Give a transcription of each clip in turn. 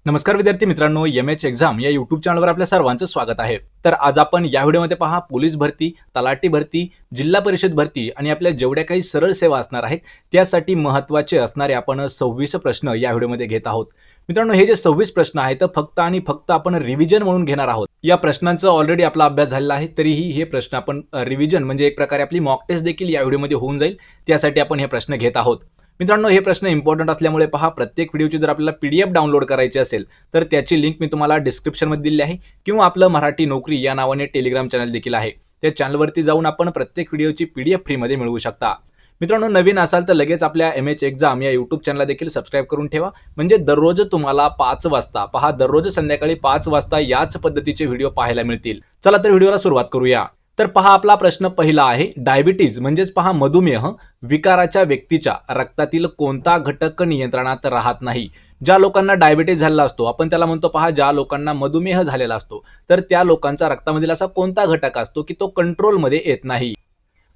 नमस्कार विद्यार्थी मित्रांनो, एमएच एक्झाम या यूट्यूब चॅनलवर आपल्या सर्वांचं स्वागत आहे। तर आज आपण या व्हिडिओमध्ये पहा पोलीस भरती, तलाठी भरती, जिल्हा परिषद भरती आणि आपल्या जेवढ्या काही सरळ सेवा असणार आहेत त्यासाठी महत्त्वाचे असणारे आपण 26 प्रश्न या व्हिडिओमध्ये घेत आहोत। मित्रांनो, हे जे 26 प्रश्न आहेत फक्त आणि फक्त आपण रिव्हिजन म्हणून घेणार आहोत। या प्रश्नांचा ऑलरेडी आपला अभ्यास झालेला आहे, तरीही हे प्रश्न आपण रिव्हिजन म्हणजे एक प्रकारे आपली मॉक टेस्ट देखील या व्हिडिओमध्ये होऊन जाईल, त्यासाठी आपण हे प्रश्न घेत आहोत। मित्रांनो, हे प्रश्न इम्पॉर्टंट असल्यामुळे पहा, प्रत्येक व्हिडिओची जर आपल्याला पीडीएफ डाउनलोड करायची असेल तर त्याची लिंक मी तुम्हाला डिस्क्रिप्शनमध्ये दिली आहे किंवा आपलं मराठी नोकरी या नावाने टेलिग्राम चॅनल देखील आहे। त्या चॅनलवरती जाऊन आपण प्रत्येक व्हिडिओची पीडीएफ फ्रीमध्ये मिळवू शकता। मित्रांनो, नवीन असाल तर लगेच आपल्या एमएच एक्झाम या यूट्यूब चॅनलला देखील सबस्क्राईब करून ठेवा, म्हणजे दररोज तुम्हाला 5 वाजता पहा, दररोज संध्याकाळी 5 वाजता याच पद्धतीचे व्हिडिओ पाहायला मिळतील। चला तर व्हिडिओला सुरुवात करूया। तर पहा, आपला प्रश्न पहिला आहे, डायबिटीज म्हणजेच पहा मधुमेह विकाराच्या व्यक्तीच्या रक्तातील कोणता घटक नियंत्रणात राहत नाही। ज्या लोकांना डायबिटीज झालेला असतो आपण त्याला म्हणतो पहा, ज्या लोकांना मधुमेह झालेला असतो तर त्या लोकांचा रक्तामधील असा कोणता घटक असतो की तो कंट्रोलमध्ये येत नाही।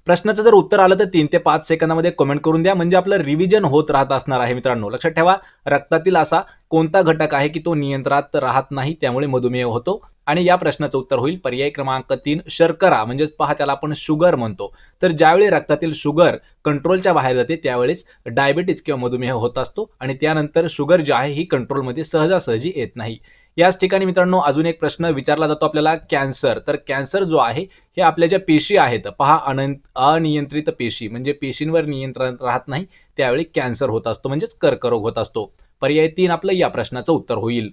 प्रश्नाचं जर उत्तर आलं तर 3 ते 5 सेकंदामध्ये कमेंट करून द्या, म्हणजे आपलं रिव्हिजन होत राहत असणार आहे। मित्रांनो, लक्षात ठेवा, रक्तातील असा कोणता घटक आहे की तो नियंत्रणात राहत नाही, त्यामुळे मधुमेह होतो। आणि या प्रश्नाचं उत्तर होईल पर्याय क्रमांक 3, शर्करा म्हणजेच पहा त्याला आपण शुगर म्हणतो। तर ज्यावेळी रक्तातील शुगर कंट्रोलच्या बाहेर जाते त्यावेळेस डायबिटीज किंवा मधुमेह होत असतो आणि त्यानंतर शुगर जी आहे ही कंट्रोलमध्ये सहजासहजी येत नाही। याच ठिकाणी मित्रांनो अजून एक प्रश्न विचारला जातो आपल्याला, कॅन्सर। तर कॅन्सर जो आहे हे आपल्या ज्या पेशी आहेत पहा, अनियंत्रित पेशी म्हणजे पेशींवर नियंत्रण राहत नाही, त्यावेळी कॅन्सर होत असतो म्हणजेच कर्करोग होत असतो। पर्याय 3 आपलं या प्रश्नाचं उत्तर होईल।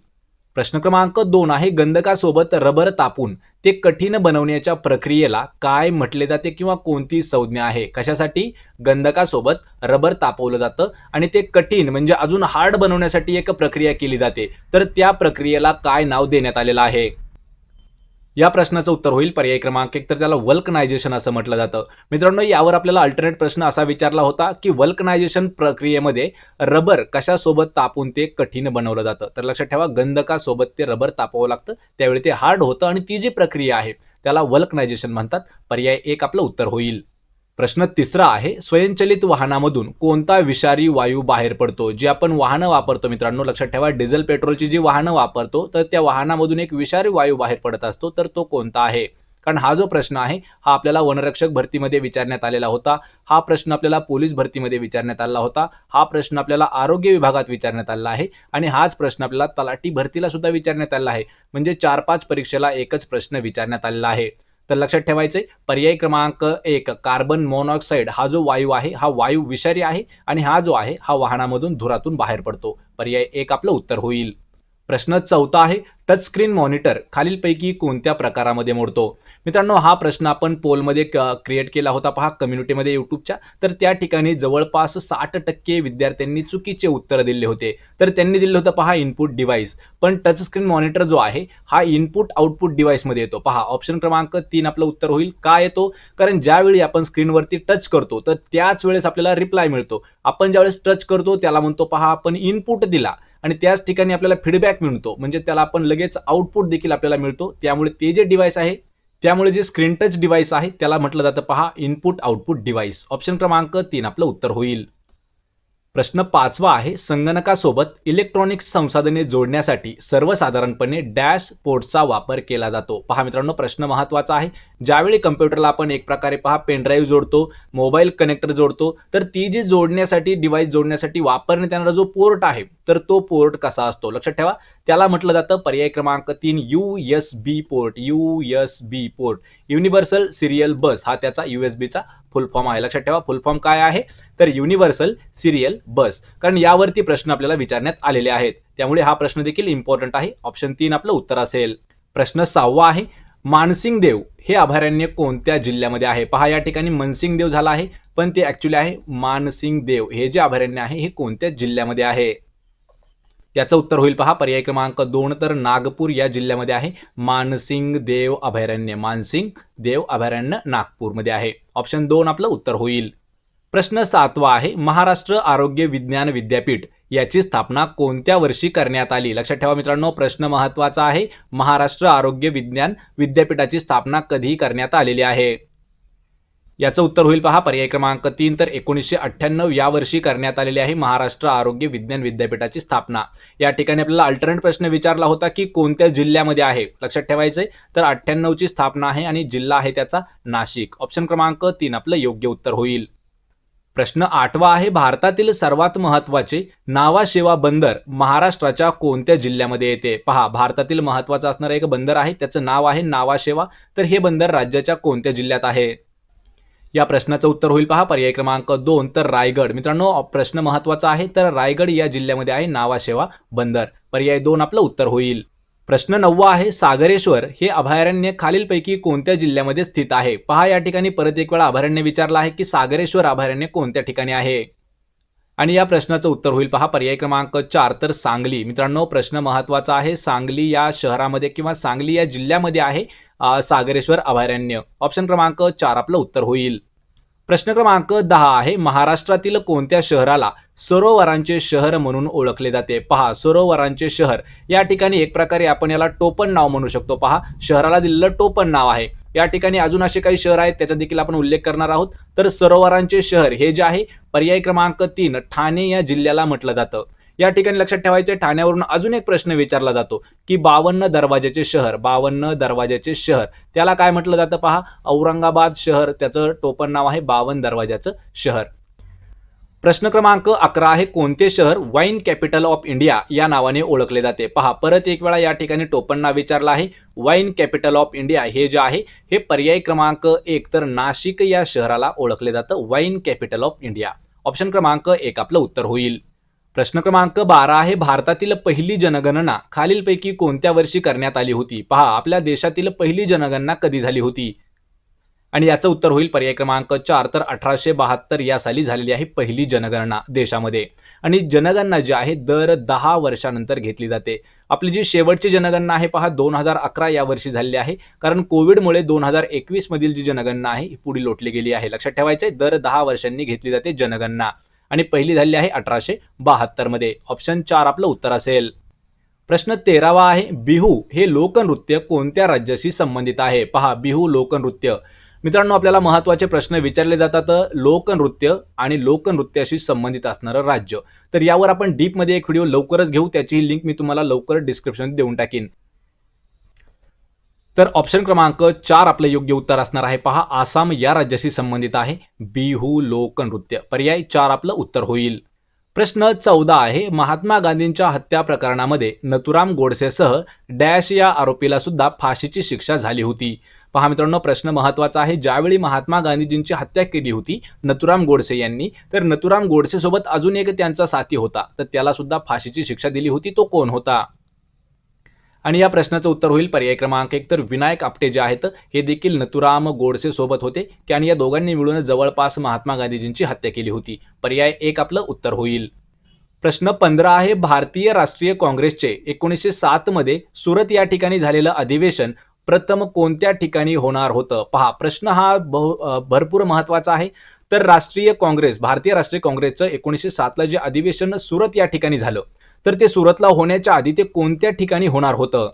प्रश्न क्रमांक 2 आहे, गंधकासोबत रबर तापून ते कठीण बनवण्याच्या प्रक्रियेला काय म्हटले जाते किंवा कोणती संज्ञा आहे? कशासाठी गंधकासोबत रबर तापवलं जातं आणि ते कठीण म्हणजे अजून हार्ड बनवण्यासाठी एक प्रक्रिया केली जाते, तर त्या प्रक्रियेला काय नाव देण्यात आलेलं आहे? या प्रश्नाचं उत्तर होईल पर्याय क्रमांक 1, तर त्याला वल्कनायझेशन असं म्हटलं जातं। मित्रांनो, यावर आपल्याला अल्टरनेट प्रश्न असा विचारला होता की वल्कनायझेशन प्रक्रियेमध्ये रबर कशासोबत तापून ते कठीण बनवलं जातं? तर लक्षात ठेवा, गंधकासोबत ते रबर तापवावं लागतं, त्यावेळी ते हार्ड होतं आणि ती जी प्रक्रिया आहे त्याला वल्कनायझेशन म्हणतात। पर्याय 1 आपलं उत्तर होईल। प्रश्न तिसरा आहे, स्वयंचलित वाहनामधून कोणता विषारी वायू बाहेर पडतो? जे आपण वाहनं वापरतो मित्रांनो, लक्षात ठेवा, डिझेल पेट्रोलची जी वाहनं वापरतो तर त्या वाहनामधून एक विषारी वायू बाहेर पडत असतो, तर तो कोणता आहे? कारण हा जो प्रश्न आहे हा आपल्याला वनरक्षक भरतीमध्ये विचारण्यात आलेला होता, हा प्रश्न आपल्याला पोलीस भरतीमध्ये विचारण्यात आला होता, हा प्रश्न आपल्याला आरोग्य विभागात विचारण्यात आला आहे आणि हाच प्रश्न आपल्याला तलाठी भरतीला सुद्धा विचारण्यात आला आहे। म्हणजे 4-5 परीक्षेला एकच प्रश्न विचारण्यात आलेला आहे। तर लक्षात ठेवायचे, पर्याय क्रमांक 1, कार्बन मोनॉक्साईड हा जो वायू आहे हा वायू विषारी आहे आणि हा जो आहे हा वाहनामधून धुरातून बाहेर पडतो। पर्याय 1 आपलं उत्तर होईल। प्रश्न 4 आहे, टच स्क्रीन मॉनिटर खालीलपैकी कोणत्या प्रकारामध्ये मोडतो? मित्रांनो, हा प्रश्न आपण पोलमध्ये क्रिएट केला होता पहा कम्युनिटीमध्ये यूट्यूबच्या, तर त्या ठिकाणी जवळपास 60% विद्यार्थ्यांनी चुकीचे उत्तर दिले होते। तर त्यांनी दिलं होतं पहा इनपुट डिव्हाइस, पण टच स्क्रीन मॉनिटर जो आहे हा इनपुट आउटपुट डिव्हाइसमध्ये येतो। पहा ऑप्शन क्रमांक 3 आपलं उत्तर होईल। का येतो? कारण ज्यावेळी आपण स्क्रीनवरती टच करतो तर त्याच वेळेस आपल्याला रिप्लाय मिळतो। आपण ज्यावेळेस टच करतो त्याला म्हणतो पहा आपण इनपुट दिला आणि त्याच ठिकाणी आपल्याला फीडबॅक मिळतो, म्हणजे त्याला आपण लगेच आउटपुट देखील आपल्याला मिळतो। त्यामुळे ते जे डिव्हाइस आहे, त्यामुळे जे स्क्रीन टच डिव्हाइस आहे त्याला म्हटलं जातं पहा इनपुट आउटपुट डिव्हाइस। ऑप्शन क्रमांक 3 आपलं उत्तर होईल। प्रश्न 5 आहे, संगणकासोबत इलेक्ट्रॉनिक्स संसाधने जोडण्यासाठी सर्वसाधारणपणे डॅश पोर्टचा वापर केला जातो। पहा मित्रांनो, प्रश्न महत्त्वाचा आहे। ज्यावेळी कम्प्युटरला आपण एक प्रकारे पहा पेन ड्राईव्ह जोडतो, मोबाईल कनेक्टर जोडतो, तर ती जी जोडण्यासाठी डिव्हाइस जोडण्यासाठी वापरण्यात येणारा जो पोर्ट आहे तर तो पोर्ट कसा असतो? लक्षात ठेवा, त्याला म्हटलं जातं पर्याय क्रमांक 3, USB port. USB port, universal serial bus हा त्याचा USB चा फुल फॉर्म आहे। लक्षात ठेवा, फुल फॉर्म काय आहे तर युनिव्हर्सल सिरियल बस, कारण यावरती प्रश्न आपल्याला विचारण्यात आलेले आहेत, त्यामुळे हा प्रश्न देखील इम्पॉर्टंट आहे। ऑप्शन 3 आपलं उत्तर असेल। प्रश्न 6 आहे, मानसिंगदेव हे अभयारण्य कोणत्या जिल्ह्यामध्ये आहे? पहा या ठिकाणी मनसिंगदेव झाला आहे, पण ते ऍक्च्युअली आहे मानसिंगदेव। हे जे अभयारण्य आहे हे कोणत्या जिल्ह्यामध्ये आहे? त्याचं उत्तर होईल पहा पर्याय क्रमांक 2, तर नागपूर या जिल्ह्यामध्ये आहे मानसिंगदेव अभयारण्य। मानसिंगदेव अभयारण्य नागपूरमध्ये आहे। ऑप्शन 2 आपलं उत्तर होईल। प्रश्न 7 आहे, महाराष्ट्र आरोग्य विज्ञान विद्यापीठ याची स्थापना कोणत्या वर्षी करण्यात आली? लक्षात ठेवा मित्रांनो, प्रश्न महत्त्वाचा आहे। महाराष्ट्र आरोग्य विज्ञान विद्यापीठाची स्थापना कधी करण्यात आलेली आहे? याचं उत्तर होईल पहा पर्याय क्रमांक 3. तर 1998 या वर्षी करण्यात आलेली आहे महाराष्ट्र आरोग्य विज्ञान विद्यापीठाची स्थापना. या ठिकाणी आपल्याला अल्टरनेट प्रश्न विचारला होता की कोणत्या जिल्ह्यामध्ये आहे, लक्षात ठेवायचंय. तर 98 ची स्थापना आहे आणि जिल्हा आहे त्याचा नाशिक. ऑप्शन क्रमांक 3 आपलं योग्य उत्तर होईल. प्रश्न 8वा आहे भारतातील सर्वात महत्त्वाचे नावाशेवा बंदर महाराष्ट्राच्या कोणत्या जिल्ह्यामध्ये येते. पहा, भारतातील महत्त्वाचं असणारं एक बंदर आहे, त्याचं नाव आहे नावाशेवा. तर हे बंदर राज्याच्या कोणत्या जिल्ह्यात आहे. या प्रश्नाचं उत्तर होईल पहा पर्याय क्रमांक 2. तर रायगड. मित्रांनो, प्रश्न महत्त्वाचा आहे. तर रायगड या जिल्ह्यामध्ये आहे नावाशेवा बंदर. पर्याय 2 आपलं उत्तर होईल. प्रश्न 9वा आहे सागरेश्वर हे अभयारण्य खालीलपैकी कोणत्या जिल्ह्यामध्ये स्थित आहे. पहा, या ठिकाणी परत एक वेळा अभयारण्य विचारलं आहे की सागरेश्वर अभयारण्य कोणत्या ठिकाणी आहे. आणि या प्रश्नाचं उत्तर होईल पहा पर्याय क्रमांक 4. तर सांगली. मित्रांनो, प्रश्न महत्त्वाचा आहे. सांगली या शहरामध्ये किंवा सांगली या जिल्ह्यामध्ये आहे सागरेश्वर अभयारण्य. ऑप्शन क्रमांक 4 आपलं उत्तर होईल. प्रश्न क्रमांक 10 आहे महाराष्ट्रातील कोणत्या शहराला सरोवरांचे शहर म्हणून ओळखले जाते. पहा, सरोवरांचे शहर या ठिकाणी एक प्रकारे आपण याला टोपण नाव म्हणू शकतो. पहा, शहराला दिलेलं टोपण नाव आहे. या ठिकाणी अजून असे काही शहर आहेत त्याचा देखील आपण उल्लेख करणार आहोत. तर सरोवरांचे शहर हे जे आहे पर्याय क्रमांक 3 ठाणे या जिल्ह्याला म्हटलं जातं. या ठिकाणी लक्षात ठेवायचे ठाण्यावरून अजून एक प्रश्न विचारला जातो की 52 दरवाजाचे शहर, 52 दरवाजाचे शहर त्याला काय म्हटलं जातं. पहा, औरंगाबाद शहर त्याचं टोपण नाव आहे 52 दरवाजाचं शहर. प्रश्न क्रमांक 11 आहे कोणते शहर वाईन कॅपिटल ऑफ इंडिया या नावाने ओळखले जाते. पहा, परत एक वेळा या ठिकाणी टोपण नाव विचारलं आहे वाईन कॅपिटल ऑफ इंडिया. हे जे आहे हे पर्याय क्रमांक 1. तर नाशिक या शहराला ओळखले जातं wine capital of India. Option क्रमांक 1 आपलं उत्तर होईल. प्रश्न क्रमांक 12 आहे भारतातील पहिली जनगणना खालीलपैकी कोणत्या वर्षी करण्यात आली होती. पहा, आपल्या देशातील पहिली जनगणना कधी झाली होती. आणि याचं उत्तर होईल पर्याय क्रमांक 4. तर 1872 या साली झालेली आहे पहिली जनगणना देशामध्ये. आणि जनगणना जी आहे दर 10 वर्षानंतर घेतली जाते. आपली जी शेवटची जनगणना आहे पहा 2011 या वर्षी झालेली आहे, कारण कोविडमुळे 2021 मधील जी जनगणना आहे ही पुढे लोटली गेली आहे. लक्षात ठेवायचे, दर 10 वर्षांनी घेतली जाते जनगणना आणि पहिली झाली आहे 1872 मध्ये. ऑप्शन 4 आपलं उत्तर असेल. प्रश्न 13वा आहे बिहू हे लोकनृत्य कोणत्या राज्याशी संबंधित आहे. पहा, बिहू लोकनृत्य. मित्रांनो, आपल्याला महत्त्वाचे प्रश्न विचारले जातात लोकनृत्य आणि लोकनृत्याशी संबंधित असणारं राज्य. तर यावर आपण डीपमध्ये एक व्हिडिओ लवकरच घेऊ, त्याची लिंक मी तुम्हाला लवकर डिस्क्रिप्शन देऊन टाकीन. तर ऑप्शन क्रमांक 4 आपलं योग्य उत्तर असणार आहे. पहा, आसाम या राज्याशी संबंधित आहे बिहू लोकनृत्य. पर्याय 4 आपलं उत्तर होईल. प्रश्न 14 आहे महात्मा गांधींच्या हत्या प्रकरणामध्ये नथुराम गोडसेसह डॅश या आरोपीला सुद्धा फाशीची शिक्षा झाली होती. पहा मित्रांनो, प्रश्न महत्त्वाचा आहे. ज्यावेळी महात्मा गांधीजींची हत्या केली होती नथुराम गोडसे यांनी, तर नथुराम गोडसे सोबत अजून एक त्यांचा साथी होता, तर त्याला सुद्धा फाशीची शिक्षा दिली होती. तो कोण होता. आणि या प्रश्नाचं उत्तर होईल पर्याय क्रमांक 1. तर विनायक आपटे जे आहेत हे देखील नथुराम गोडसे सोबत होते आणि या दोघांनी मिळून जवळपास महात्मा गांधीजींची हत्या केली होती. पर्याय 1 आपलं उत्तर होईल. प्रश्न 15 आहे भारतीय राष्ट्रीय काँग्रेसचे 1907 मध्ये सुरत या ठिकाणी झालेलं अधिवेशन प्रथम कोणत्या ठिकाणी होणार होतं. पहा, प्रश्न हा भरपूर महत्त्वाचा आहे. तर राष्ट्रीय काँग्रेस, भारतीय राष्ट्रीय काँग्रेसचं 1907 ला जे अधिवेशन सुरत या ठिकाणी झालं, तर ते सुरतला होण्याच्या आधी ते कोणत्या ठिकाणी होणार होतं.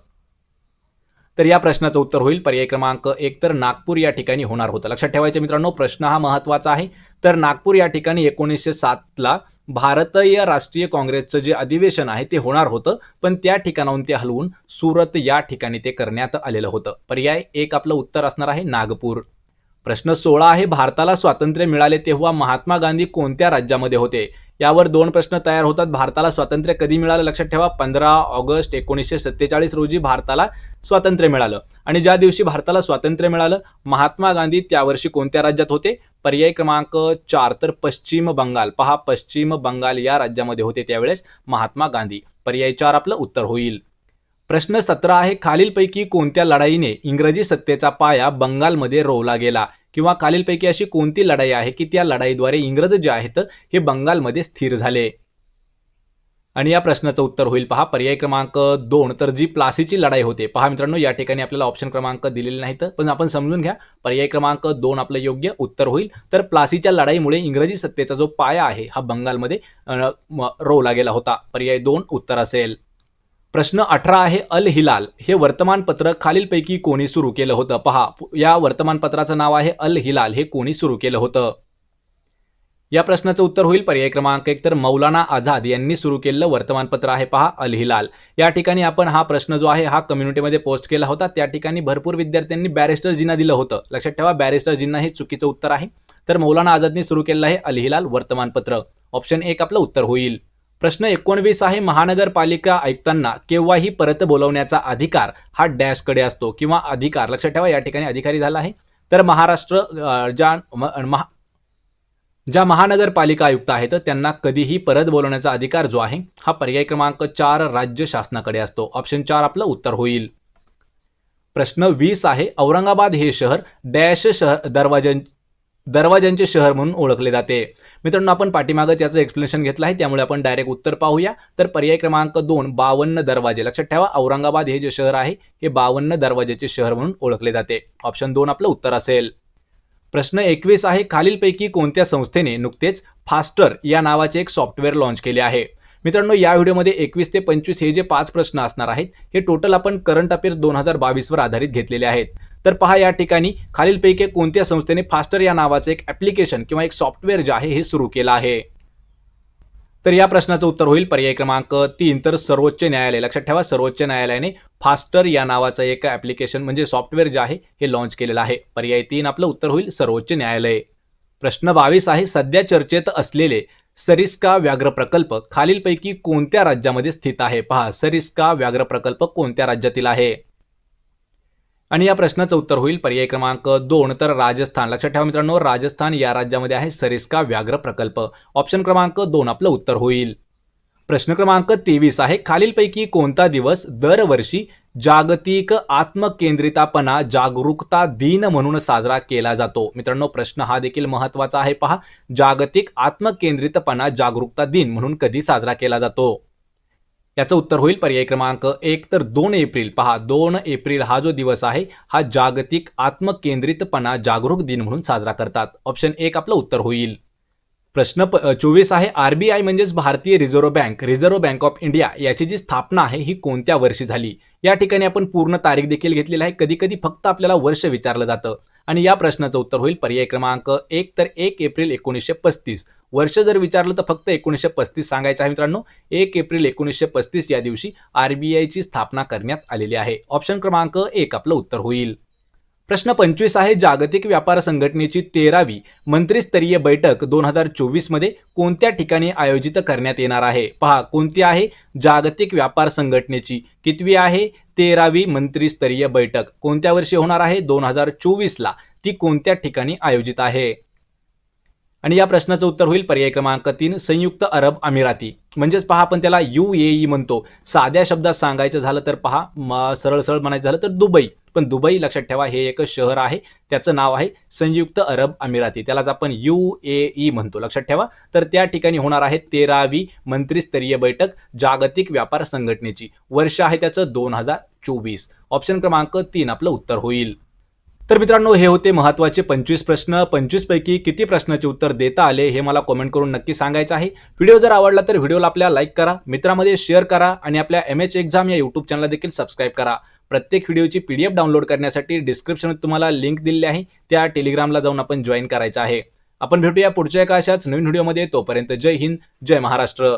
तर या प्रश्नाचं उत्तर होईल पर्याय क्रमांक 1. तर नागपूर या ठिकाणी होणार होतं. लक्षात ठेवायचं मित्रांनो, प्रश्न हा महत्त्वाचा आहे. तर नागपूर या ठिकाणी 1907 ला भारतीय राष्ट्रीय काँग्रेसचं जे अधिवेशन आहे ते होणार होतं, पण त्या ठिकाणाहून ते हलवून सुरत या ठिकाणी ते करण्यात आलेलं होतं. पर्याय 1 आपलं उत्तर असणार आहे नागपूर. प्रश्न 16 आहे भारताला स्वातंत्र्य मिळाले तेव्हा महात्मा गांधी कोणत्या राज्यामध्ये होते. यावर 2 प्रश्न तयार होतात. भारताला स्वातंत्र्य कधी मिळालं. लक्षात ठेवा, 15 ऑगस्ट 1947 रोजी भारताला स्वातंत्र्य मिळालं. आणि ज्या दिवशी भारताला स्वातंत्र्य मिळालं महात्मा गांधी त्या वर्षी कोणत्या राज्यात होते. पर्याय क्रमांक 4. तर पश्चिम बंगाल. पहा, पश्चिम बंगाल या राज्यामध्ये होते त्यावेळेस महात्मा गांधी. पर्याय 4 आपलं उत्तर होईल. प्रश्न 17 आहे खालीलपैकी कोणत्या लढाईने इंग्रजी सत्तेचा पाया बंगालमध्ये रोवला गेला, किंवा खालीलपैकी अशी कोणती लढाई आहे की त्या लढाईद्वारे इंग्रज जे आहेत हे बंगालमध्ये स्थिर झाले. आणि या प्रश्नाचं उत्तर होईल पहा पर्याय क्रमांक 2. तर जी प्लासीची लढाई होते. पहा मित्रांनो, या ठिकाणी आपल्याला ऑप्शन क्रमांक दिलेले नाहीत, पण आपण समजून घ्या. पर्याय क्रमांक 2 आपलं योग्य उत्तर होईल. तर प्लासीच्या लढाईमुळे इंग्रजी सत्तेचा जो पाया आहे हा बंगालमध्ये रोवला गेला होता. पर्याय 2 उत्तर असेल. प्रश्न 18 आहे, अल हिलाल हे वर्तमानपत्र खालीलपैकी कोणी सुरू केलं होतं? पहा, या वर्तमानपत्राचं नाव आहे अल हिलाल. हे कोणी सुरू केलं होतं? या प्रश्नाचं उत्तर होईल पर्याय क्रमांक 1 तर मौलाना आझाद यांनी सुरू केलेलं वर्तमानपत्र आहे पहा अल हिलाल. या ठिकाणी आपण हा प्रश्न जो आहे हा कम्युनिटीमध्ये पोस्ट केला होता. त्या ठिकाणी भरपूर विद्यार्थ्यांनी बॅरिस्टर जींना दिलं होतं. लक्षात ठेवा, बॅरिस्टर जींना हे चुकीचं उत्तर आहे. तर मौलाना आझादनी सुरू केलेलं आहे अल हिलाल वर्तमानपत्र. ऑप्शन 1 आपलं उत्तर होईल. प्रश्न 19 आहे, महानगरपालिका आयुक्तांना केव्हाही परत बोलवण्याचा अधिकार हा डॅशकडे असतो किंवा अधिकार. लक्षात ठेवा, या ठिकाणी अधिकारी झाला आहे. तर महाराष्ट्र ज्या महानगरपालिका आयुक्त आहेत त्यांना कधीही परत बोलवण्याचा अधिकार जो आहे हा पर्याय क्रमांक 4 राज्य शासनाकडे असतो. ऑप्शन 4 आपलं उत्तर होईल. प्रश्न 20 आहे, औरंगाबाद हे शहर डॅश दरवाजांचे शहर म्हणून ओळखले जाते. मित्रांनो, आपण पाठीमागच याचं एक्सप्लेनेशन घेतलं आहे, त्यामुळे आपण डायरेक्ट उत्तर पाहूया. तर पर्याय क्रमांक 2 52 दरवाजे. लक्षात ठेवा, औरंगाबाद हे जे शहर आहे हे 52 दरवाजेचे शहर म्हणून ओळखले जाते. ऑप्शन 2 आपलं उत्तर असेल. प्रश्न 21 आहे, खालीलपैकी कोणत्या संस्थेने नुकतेच फास्टर या नावाचे एक सॉफ्टवेअर लॉन्च केले आहे? मित्रांनो, या व्हिडिओमध्ये 21 ते 25 हे जे 5 प्रश्न असणार आहेत हे टोटल आपण करंट अफेअर्स 2022 वर आधारित घेतलेले आहेत. तर पहा, या ठिकाणी खालीलपैकी कोणत्या संस्थेने फास्टर या नावाचं एक ऍप्लिकेशन किंवा एक सॉफ्टवेअर जे आहे हे सुरू केलं आहे? तर या प्रश्नाचं उत्तर होईल पर्याय क्रमांक 3 तर सर्वोच्च न्यायालय. लक्षात ठेवा, सर्वोच्च न्यायालयाने फास्टर या नावाचं एक ऍप्लिकेशन म्हणजे सॉफ्टवेअर जे आहे हे लॉन्च केलेलं आहे. पर्याय 3 आपलं उत्तर होईल सर्वोच्च न्यायालय. प्रश्न 22 आहे, सध्या चर्चेत असलेले सरिस्का व्याघ्र प्रकल्प खालीलपैकी कोणत्या राज्यामध्ये स्थित आहे? पहा, सरिस्का व्याघ्र प्रकल्प कोणत्या राज्यातील आहे? आणि या प्रश्नाचं उत्तर होईल पर्याय क्रमांक 2 तर राजस्थान. लक्षात ठेवा मित्रांनो, राजस्थान या राज्यामध्ये आहे सरिस्का व्याघ्र प्रकल्प. ऑप्शन क्रमांक 2 आपलं उत्तर होईल. प्रश्न क्रमांक 23 आहे, खालीलपैकी कोणता दिवस दरवर्षी जागतिक आत्मकेंद्रितपणा जागरूकता दिन म्हणून साजरा केला जातो? मित्रांनो, प्रश्न हा देखील महत्त्वाचा आहे. पहा, जागतिक आत्मकेंद्रितपणा जागरूकता दिन म्हणून कधी साजरा केला जातो? याचं उत्तर होईल पर्याय क्रमांक 1 तर 2 एप्रिल. पहा, 2 एप्रिल हा जो दिवस आहे हा जागतिक आत्मकेंद्रितपणा जागरूक दिन म्हणून साजरा करतात. ऑप्शन 1 आपलं उत्तर होईल. प्रश्न 24 आहे, आरबीआय म्हणजेच भारतीय रिझर्व्ह बँक ऑफ इंडिया याची जी स्थापना आहे ही कोणत्या वर्षी झाली? या ठिकाणी आपण पूर्ण तारीख देखील घेतलेली आहे. कधी कधी फक्त आपल्याला वर्ष विचारलं जातं आणि या प्रश्नाचं उत्तर होईल पर्याय क्रमांक 1 तर 1 एप्रिल 1935. वर्ष जर विचारलं तर फक्त 1935 सांगायचं आहे मित्रांनो. 1 एप्रिल 1935 या दिवशी आरबीआयची स्थापना करण्यात आलेली आहे. ऑप्शन क्रमांक 1 आपलं उत्तर होईल. प्रश्न 25 आहे, जागतिक व्यापार संघटनेची 13वी मंत्रिस्तरीय बैठक 2024 मध्ये कोणत्या ठिकाणी आयोजित करण्यात येणार आहे? पहा, कोणती आहे? जागतिक व्यापार संघटनेची कितवी आहे? 13वी मंत्रिस्तरीय बैठक कोणत्या वर्षी होणार आहे? 2024 ला. ती कोणत्या ठिकाणी आयोजित आहे? आणि या प्रश्नाचं उत्तर होईल पर्याय क्रमांक 3 संयुक्त अरब अमिराती. म्हणजेच पहा, आपण त्याला UAE म्हणतो. साध्या शब्दात सांगायचं झालं तर पहा, सरळ म्हणायचं झालं तर दुबई. पण दुबई लक्षात ठेवा हे एक शहर आहे, त्याचं नाव आहे संयुक्त अरब अमिराती. त्यालाच आपण UAE म्हणतो. लक्षात ठेवा. तर त्या ठिकाणी होणार आहे 13वी मंत्रिस्तरीय बैठक जागतिक व्यापार संघटनेची. वर्ष आहे त्याचं 2024. ऑप्शन क्रमांक 3 आपलं उत्तर होईल. तर मित्रांनो, हे होते महत्त्वाचे 25 प्रश्न. 25 पैकी किती प्रश्नाचे उत्तर देता आले हे मला कमेंट करून नक्की सांगायचं आहे. व्हिडिओ जर आवडला तर व्हिडिओला आपल्या लाईक करा, मित्रांमध्ये शेअर करा आणि आपल्या MH एक्झाम या यूट्यूब चॅनलला देखील सबस्क्राईब करा. प्रत्येक व्हिडिओची PDF डाउनलोड करण्यासाठी डिस्क्रिप्शनमध्ये तुम्हाला लिंक दिलेली आहे, त्या टेलिग्रामला जाऊन आपण जॉईन करायचं आहे. आपण भेटूया पुढच्या एका अशाच नवीन व्हिडिओमध्ये. तोपर्यंत जय हिंद, जय महाराष्ट्र.